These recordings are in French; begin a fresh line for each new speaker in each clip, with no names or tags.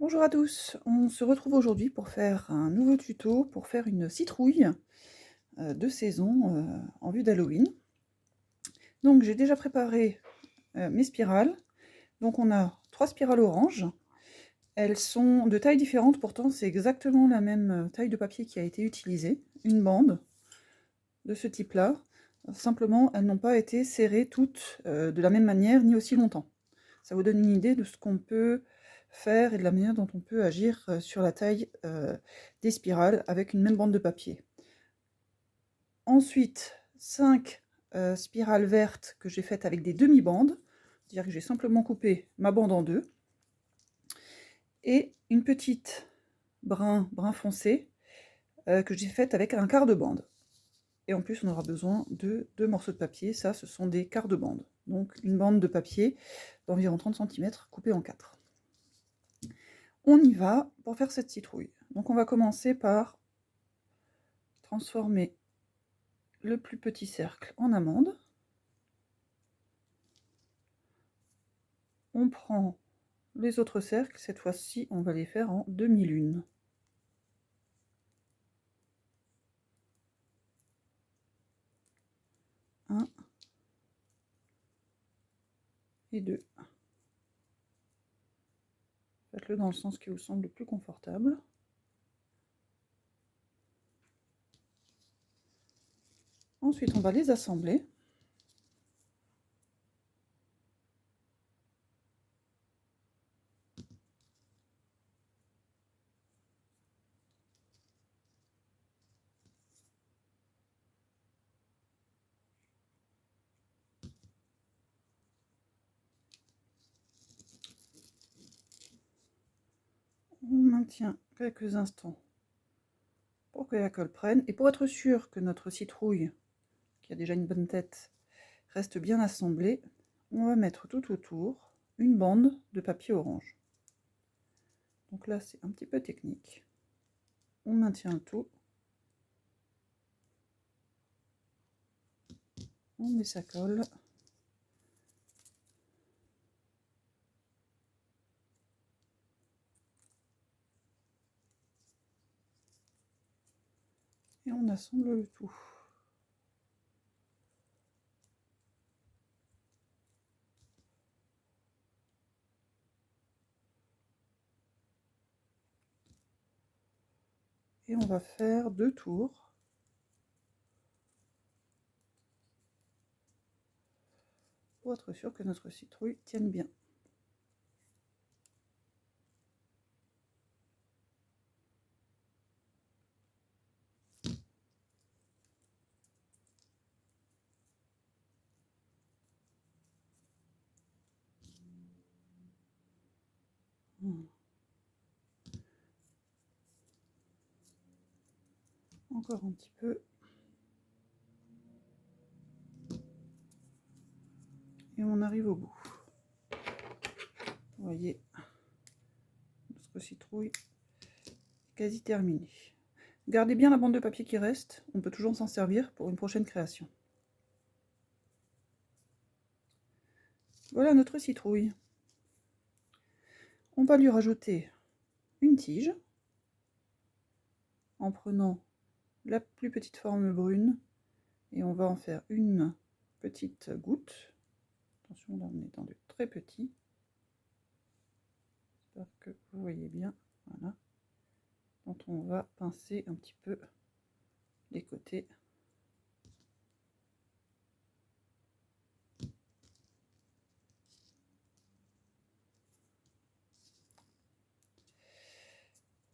Bonjour à tous, on se retrouve aujourd'hui pour faire un nouveau tuto pour faire une citrouille de saison en vue d'Halloween. Donc j'ai déjà préparé mes spirales. Donc on a 3 spirales orange. Elles sont de tailles différentes, pourtant c'est exactement la même taille de papier qui a été utilisée. Une bande de ce type-là. Simplement, elles n'ont pas été serrées toutes de la même manière ni aussi longtemps. Ça vous donne une idée de ce qu'on peut faire et de la manière dont on peut agir sur la taille des spirales avec une même bande de papier. Ensuite, 5 spirales vertes que j'ai faites avec des demi-bandes, c'est-à-dire que j'ai simplement coupé ma bande en deux, et une petite brun foncé que j'ai faite avec un quart de bande. Et en plus, on aura besoin de 2 morceaux de papier, ça ce sont des quarts de bande. Donc une bande de papier d'environ 30 cm coupée en 4. On y va pour faire cette citrouille. Donc on va commencer par transformer le plus petit cercle en amande. On prend les autres cercles, cette fois-ci on va les faire en demi-lune. Un et deux. Faites-le dans le sens qui vous semble le plus confortable. Ensuite on va les assembler. On maintient quelques instants pour que la colle prenne. Et pour être sûr que notre citrouille, qui a déjà une bonne tête, reste bien assemblée, on va mettre tout autour une bande de papier orange. Donc là c'est un petit peu technique. On maintient le tout. On met sa colle. Et on assemble le tout. Et on va faire 2 tours. Pour être sûr que notre citrouille tienne bien. Encore un petit peu. Et on arrive au bout. Vous voyez, notre citrouille est quasi terminée. Gardez bien la bande de papier qui reste, on peut toujours s'en servir pour une prochaine création. Voilà notre citrouille. On va lui rajouter une tige, en prenant la plus petite forme brune, et on va en faire une petite goutte. Attention, là on est dans du très petit. J'espère que vous voyez bien, voilà. Dont on va pincer un petit peu les côtés.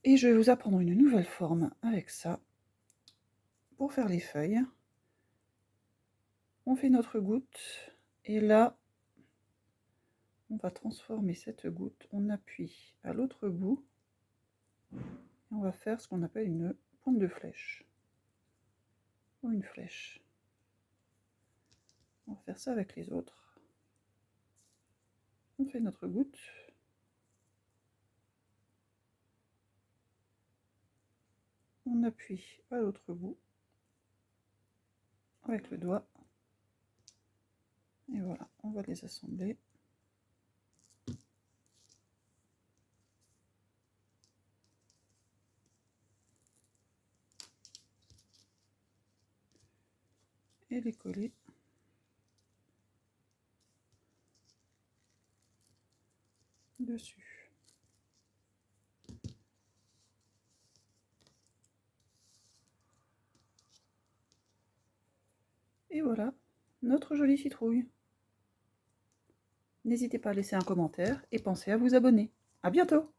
Et je vais vous apprendre une nouvelle forme avec ça. Pour faire les feuilles, on fait notre goutte et là, on va transformer cette goutte, on appuie à l'autre bout et on va faire ce qu'on appelle une pointe de flèche ou une flèche. On va faire ça avec les autres. On fait notre goutte. On appuie à l'autre bout avec le doigt. Et voilà, on va les assembler. et les coller dessus. Et voilà, notre jolie citrouille. N'hésitez pas à laisser un commentaire et pensez à vous abonner. À bientôt!